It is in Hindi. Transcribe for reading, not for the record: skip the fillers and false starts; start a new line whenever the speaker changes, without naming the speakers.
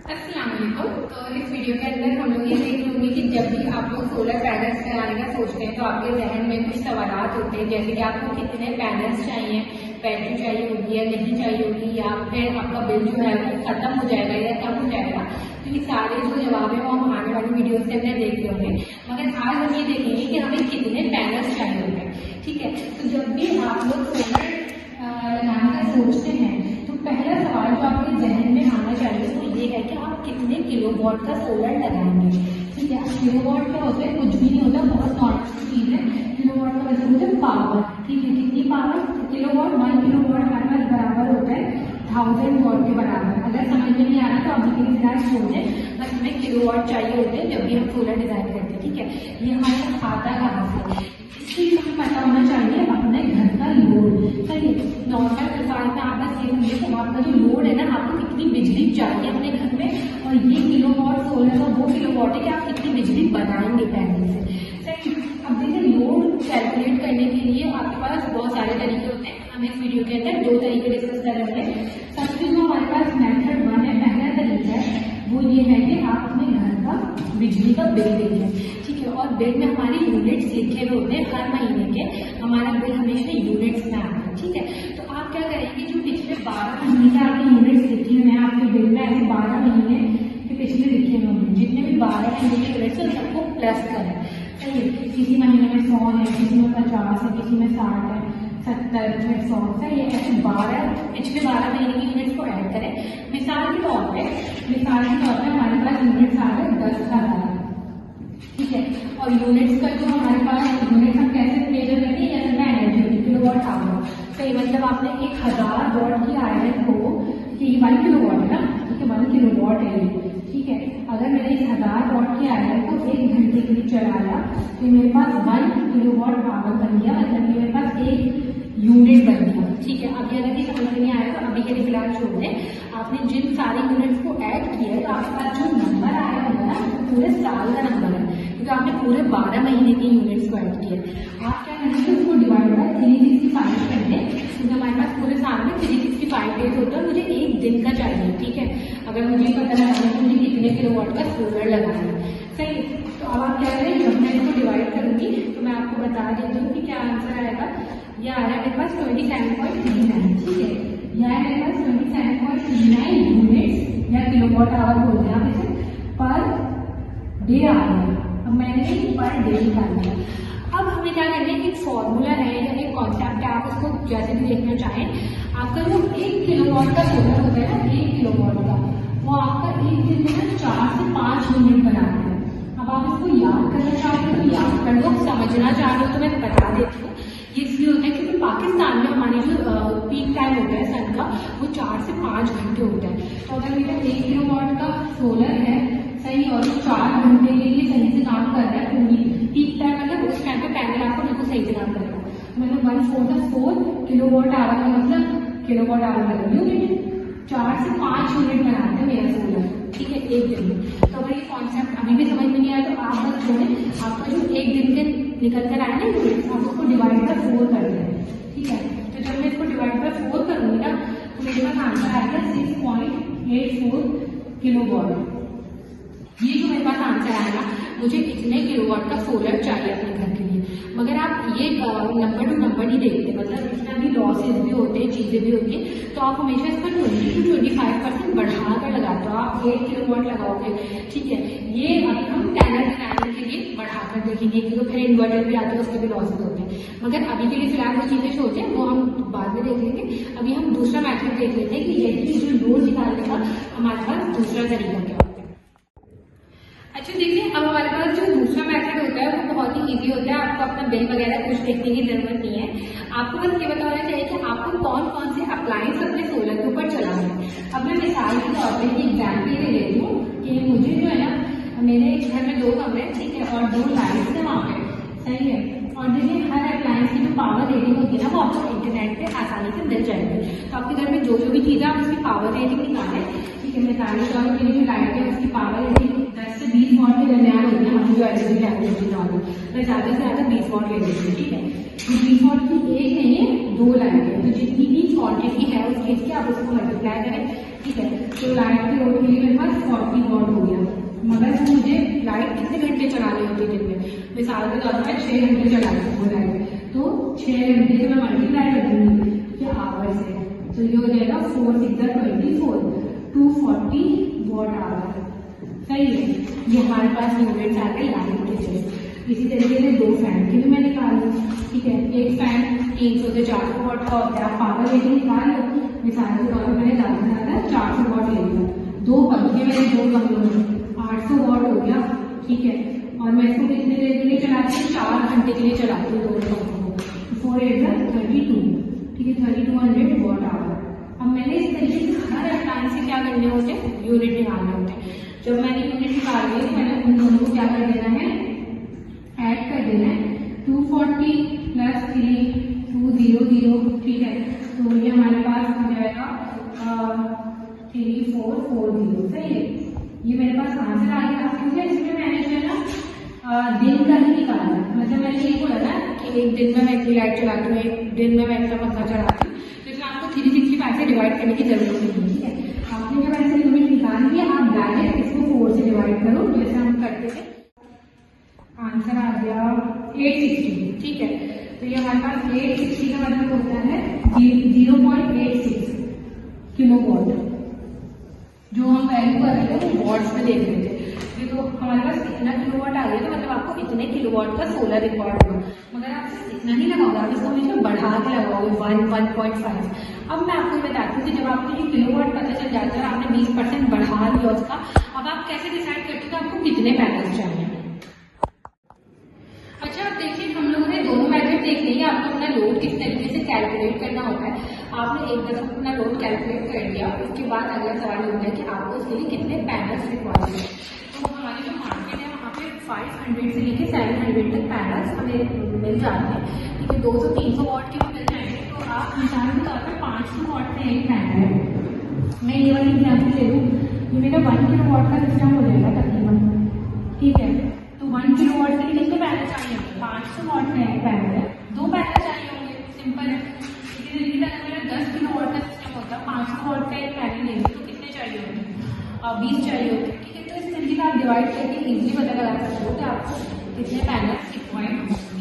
अस्सलाम वालेकुम। तो इस वीडियो के अंदर हम लोग ये देख लेंगे कि जब भी आप लोग सोलर पैनल्स लगाने का सोचते हैं तो आपके जहन में कुछ सवालात होते हैं, जैसे कि आपको कितने पैनल्स चाहिए, बैटरी चाहिए होगी या नहीं चाहिए होगी, या फिर आपका बिल जो है वो खत्म हो जाएगा या कम हो जाएगा। तो ये सारे जो जवाब है वो हम आने वाली वीडियो के अंदर देख लेंगे। मगर आज हम ये देखेंगे कि हमें कितने पैनल्स चाहिए होंगे। ठीक है, तो जब भी आप लोग सोलर लगाने का सोचते हैं तो पहला सवाल जो आपके जहन में आना चाहिए वो ये है कि आप कितने किलोवाट का सोलर लगाएंगे। ठीक है, किलोवाट क्या होता है? कुछ भी नहीं होता, बहुत नॉर्मल चीज है। किलोवाट का मतलब होता है पावर। ठीक है, कितनी पावर? किलोवाट 1 किलोवाट हमारे पास बराबर होता है 1000 वॉट के बराबर। अगर समझ में नहीं आ रहा तो अभी के लिए फिलहाल छोड़ दें, बस हमें किलोवाट चाहिए होते हैं जब भी हम सोलर डिजाइन करते हैं। ठीक है, ये हमारे पास आता कहाँ से? इसलिए हमें पता होना चाहिए अपने घर का लोड। सही, नॉर्मल मिसाल में आप बस ये समझिए कि आपका जो लोड है ना, आपको कितनी बिजली चाहिए अपने घर में, और ये किलोवाट सोलर का वो किलोवाट है कि आप कितनी बिजली बनाएंगे पैनल से। सही, अब देखिए लोड कैलकुलेट करने के लिए आपके पास बहुत सारे तरीके होते हैं। हम इस वीडियो के अंदर 2 तरीके डिस्कस कर रहे हैं। सबसे जो हमारे पास मेथड 1 है, पहला तरीका है वो ये है कि आप अपने घर का बिजली का बिल देखें। ठीक है, और बिल में हमारे यूनिट्स लिखे हुए होते हैं हर महीने के। हमारा बिल हमेशा यूनिट्स में आता है। ठीक है, तो आप क्या करेंगे, जो पिछले 12 महीने के आपके यूनिट्स लिखे हुए हैं आपके बिल में, ऐसे 12 महीने के पिछले लिखे हुए होंगे, जितने भी 12 महीने के यूनिट्स हैं सबको प्लस करें। सही, किसी महीने में 100 है, किसी में 50 है, किसी में 60 है, 70, फिर 100। सही है, ऐसे 12 पिछले 12 महीने के यूनिट्स को ऐड करें। मिसाल के तौर पे हमारे पास यूनिट्स आ गए 10,000। ठीक है, और यूनिट्स का जो हमारे पास यूनिट्स हम कैसे मेजर करेंगे, जैसे मैं एनर्जी किलोवाट आवर। सही, मतलब आपने 1000 वॉट की आयरन को, कि 1 किलोवाट है ना, ठीक है 1 किलोवाट है ये। ठीक है, अगर मैंने 1000 वॉट की आयरन को 1 घंटे के लिए चलाया तो मेरे पास 1 किलोवाट पावर बन गया, मतलब मेरे पास 1 यूनिट बन गया। ठीक है, अभी अगर ये समझ में नहीं आया तो अभी के लिए फिलहाल छोड़ दें। आपने जिन सारे यूनिट्स को ऐड किया तो आपके पास जो नंबर आया होगा ना वो पूरे साल का नंबर है, क्योंकि आपने पूरे 12 महीने के यूनिट्स को ऐड किया। आप क्या करेंगे, उसको डिवाइड बाय 365 कर दें, क्योंकि हमारे पास पूरे साल में 365 डेज होता है, मुझे एक दिन का चाहिए। ठीक है, अगर मुझे पता लगाना है मुझे कितने किलोवाट का सोलर लगाना है। सही, तो अब आप क्या करें, जब मैं इसको डिवाइड करूंगी तो मैं आपको बता देती हूँ कि क्या आंसर आएगा। यह आ रहा है मेरे पास 27.39। ठीक है, यह है मेरे पास 27.39 यूनिट्स या किलोवाट आवर बोलते हैं आप इसे, पर डे आ रहा है। अब मैंने पर डे निकाल दिया। अब हमें क्या करना है, एक फॉर्मूला है या एक कॉन्सेप्ट है, आप इसको जैसे भी देखना चाहें। आपका जो 1 किलोवाट का सोलर होता है ना, 1 किलोवाट का, वो आपका एक दिन में ना 4 से 5 यूनिट बनाता है। अब आप इसको याद करना चाहते हो तो याद कर लो, समझना चाह रहे हो तो मैं बता देती हूँ। ये इसलिए होता है क्योंकि पाकिस्तान में हमारी जो पीक टाइम होता है सन का, वो 4 से 5 घंटे होता है। तो अगर मेरा 1 किलोवाट का सोलर है, सही, और 4 घंटे के लिए सही से काम कर रहा है, पूरी पीक टाइम मतलब उस टाइम पे पैनल आपको बिल्कुल सही से काम करेगा। मतलब 1/4 किलोवाट आवर का मतलब किलोवाट आवर का यूनिट, 4 से 5 यूनिट बनाते हैं मेरा सोलर। ठीक है, एक दिन में। तो अगर ये कॉन्सेप्ट अभी भी समझ में नहीं आया तो आप बस छोड़ें, आपका जो एक दिन के निकल कर आए ना यूनिट, आप उसको डिवाइड बाय 4 कर दें। ठीक है, तो जब मैं इसको डिवाइड बाय 4 करूंगी ना तो मेरे पास आंसर आएगा 6.84 किलोवाट। ये जो मेरे पास आंसर आएगा, मुझे इतने किलोवाट का सोलर चाहिए अपने घर के लिए। मगर आप ये नंबर टू नंबर नहीं देखते, मतलब इसमें अभी लॉसेज भी होते हैं, चीजें भी होती हैं, तो आप हमेशा इसका 20 से 25% बढ़ा कर लगाते हो। आप 1 किलोवाट लगाओगे, ठीक है, ये अभी हम पैनल बनाने के लिए बढ़ाकर देखेंगे, क्योंकि फिर इन्वर्टर भी आते हैं, उसके भी लॉसेज होते हैं। मगर अभी के लिए फिलहाल वो चीजें छोड़ते हैं, वो हम बाद में देख लेंगे। अभी हम दूसरा मैथड देख लेते हैं कि यही जो लोड निकालने का हमारे पास दूसरा तरीका क्या होता है। अच्छा देखिए, अब हमारे पास जो दूसरा मेथड होता है वो बहुत ही इजी होता है। आपको अपना बिल वगैरह कुछ देखने की जरूरत नहीं है। आपको बस ये पता होना चाहिए कि आपको कौन कौन से अप्लायंस अपने सोलर के ऊपर चलाना है। अब मैं मिसाल के तौर पर एग्जाम्पल ले लेती हूँ कि मुझे जो है ना, मेरे घर में 2 कमरे हैं, ठीक है, और 2 लाइट्स है वहाँ पे। सही है, और देखिए हर अप्लायंस की जो पावर रेटिंग होती है ना वो आपको इंटरनेट पे आसानी से मिल जाएगी। तो आपके घर में जो जो भी चीज़ है आप उसकी पावर रेटिंग निकालें। ठीक है, मिसाल के तौर पर मेरी जो लाइट है उसकी पावर रेटिंग 10 से 20 वॉट के दरमियान होती है। हम जो एलईडी लाइट होती है मैं ज़्यादा से ज़्यादा 20 वॉट ले लेती हूँ। ठीक है, 20 वॉट की एक नहीं है, 2 लाइट है, तो जितनी भी क्वांटिटी है उस चीज की आप उसको मल्टीप्लाई करें, ठीक है। तो लाइट की लोड के लिए मेरे पास 40 वॉट हो गया, मगर मुझे लाइट कितने घंटे चलानी होती है दिन में, मिसाल के तौर पर 6 घंटे चलाती हूँ लाइट, तो 6 घंटे से मैं मल्टीप्लाई कर दूंगी आवर से, तो ये हो जाएगा 4 6 24 240 वॉट आवर, सही है। ये हमारे पास यूनिट्स आ गए लाइट के लिए। इसी तरीके से 2 फैन की भी मैं निकाल लूँ, ठीक है। एक फैन 300 से 400 वॉट का होता है, आप पावर रेटिंग निकाल लो, मिसाल के तौर पर मैंने ज़्यादा 400 वॉट ले लिया। 2 पंखे मैंने 2 कमरों में 800 वॉट हो गया, ठीक है। और मैं इसको कितने देर के लिए चलाती हूँ, 4 घंटे के लिए चलाती हूँ 2 पंखों को, 4 8 32, ठीक है, 3200 वॉट आवर। अब मैंने इस तरीके से हर अप्लायंस से क्या करने होते हैं, यूनिट निकालने होते हैं। जब मैंने यूनिट निकाल ली तो मैंने उन दोनों को क्या कर देना है, ऐड कर देना है, 240 + 3 200, ठीक है। तो ये हमारे पास हो जाएगा 3440, सही है। ये मेरे पास आंसर आ गया, क्योंकि इसमें मैंने जो है ना दिन का ही निकाला, मतलब मैंने ये बोला ना कि एक दिन में मैं इतनी लाइट चलाती हूँ, एक दिन में मैं इतना पंखा चलाती हूँ, तो इसमें आपको 365 से डिवाइड करने की जरूरत नहीं है, ठीक है। आपने जब ऐसे यूनिट निकाल दिया, आप डायरेक्ट इसको 4 से डिवाइड करो, जैसे हम करते थे। आंसर आ गया 860, ठीक है। तो ये हमारे पास 860 का मतलब होता है 0.86 किलोवाट। जो हम वैल्यू कर रहे थे वो वॉट्स में देख रहे थे, तो हमारे पास इतना किलोवाट आ गया, तो मतलब आपको इतने किलोवाट का सोलर रिकॉर्ड होगा, मगर आप सिर्फ इतना नहीं लगाओगे, आप इसको हमेशा बढ़ा के लगाओगे 1.5। अब मैं आपको बताती हूँ कि जब आपको ये किलोवाट पता चल जाता है, आपने 20% बढ़ा लिया उसका, अब आप कैसे डिसाइड करते हो कि आपको कितने पैनल्स चाहिए। अच्छा, अब देखिए हम लोगों ने दोनों मेथड देख लिए, आपको अपना लोड किस तरीके से कैलकुलेट करना होता है। आपने एक तरफ अपना लोड कैलकुलेट कर लिया, उसके बाद अगला सवाल होता है कि आपको उसके लिए कितने पैनल्स रिक्वायर्ड है। तो हमारी जो मार्केट है वहाँ पे 500 से लेके 700 तक पैनल्स हमें मिल जाते हैं, ठीक है। 200-300 वॉट के भी मिल जाएंगे, तो आप मिसाल के तौर पर 500 वॉट में एक पैनल है। मैं ये वाली एग्जाम्पल ले लूँ, ये मेरा 1 किलोवाट का सिस्टम हो जाएगा तकरीबन, ठीक है। तो 1 किलोवाट के लिए कितने पैनल चाहिए, 500 वॉट में एक पैनल है, 2 पैनल चाहिए होंगे, सिंपल है। इसी तरीके से अगर मेरा 10 किलोवाट का सिस्टम होता है, 500 वॉट का एक पैनल लेंगे तो कितने चाहिए होंगे, 20 चाहिए होंगे, ठीक है। तो इस तरीके से आप डिवाइड करके इजीली पता लगा सकते हो कि आपको कितने पैनल रिक्वायर्ड होंगे।